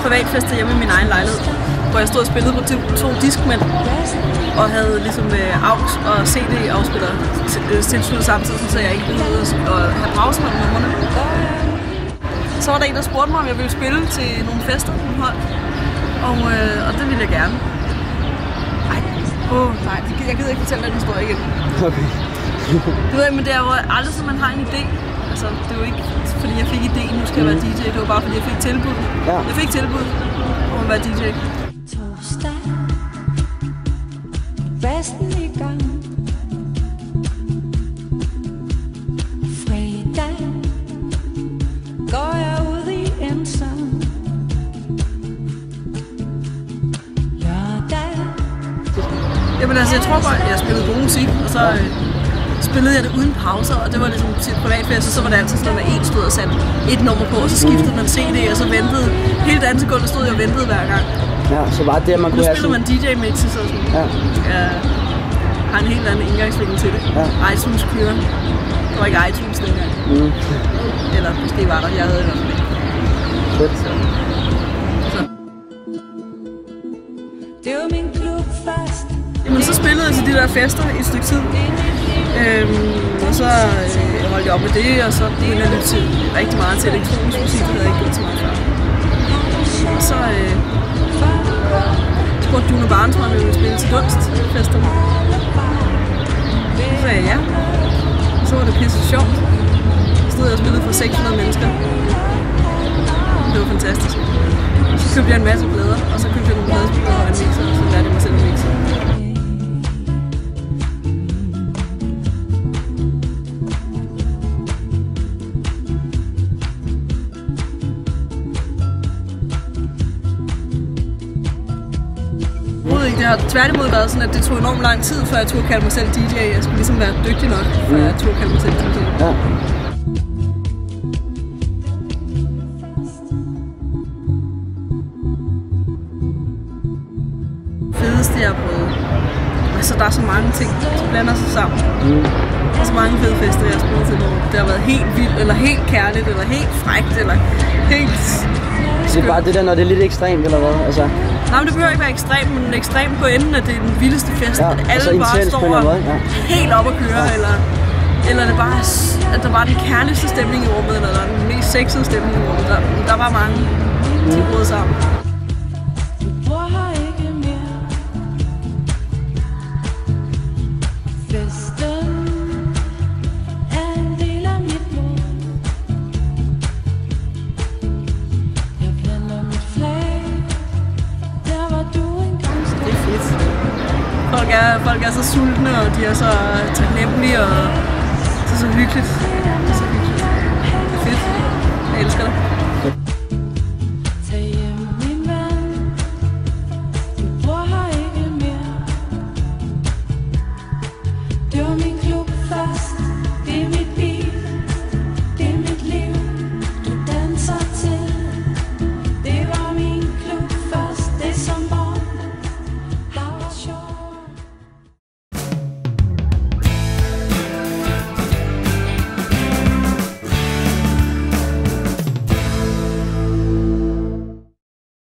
privatfest hjemme i min egen lejlighed, hvor jeg stod og spillede på 2 diskmænd og havde ligesom AUX og CD-afspiller tilsluttet samtidig, så jeg ikke behøvede at have browser med numrene. Så var der en, der spurgte mig, om jeg ville spille til nogle fester på hold, og det ville jeg gerne. Nej, jeg gider ikke fortælle den historie igen. Okay. Du ved, men det er jo aldrig sådan, man har en idé. Altså, det er jo ikke fordi jeg fik idéen, nu skal jeg være DJ. Det var bare fordi jeg fik tilbud. Ja. Jeg fik tilbud om at være DJ. Torsdag, festen i gang. Fredag, går jeg ud i en sang. Lørdag. Jamen altså, jeg tror bare, jeg spillede god musik, og så spillede jeg det uden pauser, og det var ligesom til privatfest, og så var det altid sådan, at en stod og satte et nummer på, og så skiftede man CD, og så ventede. Hele dansekundet stod jeg og ventede hver gang. Ja, så var det, man kunne have sådan... Nu spillede man DJ-mixes og sådan. Ja. Jeg har en helt anden indgangsvinkel til det. Ja. iTunes kører. Det var ikke iTunes dengang. Eller måske var der, jeg havde i hvert fald ikke. Fedt. Så. Det var min klubfest. Jamen, så spillede jeg til de der fester i et stykke tid. Og så holdt jeg op med det, og så begyndte jeg at lytte til rigtig meget til elektronisk musik, det havde jeg ikke gjort så meget før. Og så spurgte Juno Barnes mig, om jeg ville spille til Dunst-festerne. Så sagde jeg ja. Og så var det pisse sjovt. Så stod jeg og spillede for 600 mennesker. Det var fantastisk. Så købte jeg en masse plader, og så købte jeg nogle pladespillere og en mixer, og så lærte jeg mig selv at mixe. Det har tværtimod været sådan, at det tog enormt lang tid, før jeg turde kalde mig selv DJ. Jeg skulle ligesom være dygtig nok, før jeg turde kalde mig selv DJ. Ja. Fedeste jeg har prøvet. Altså, der er så mange ting, der blander sig sammen. Der er så mange fede fester, jeg har spillet til, hvor det har været helt vildt, eller helt kærligt, eller helt frækt, eller helt Så det er bare det der, når det er lidt ekstremt, eller hvad? Altså... Nej, men det behøver ikke være ekstremt, men ekstremt på enden, at det er den vildeste fest, ja, at alle altså bare står ja. helt op at køre, eller det bare, at der var den kærligste stemning i rummet, eller der den mest sexede stemning i rummet. Der var mange ting råd sammen. Folk er så sultne, og de er så taknemmelige, og det er så hyggeligt. Det er så hyggeligt. Det er fedt. Jeg elsker det.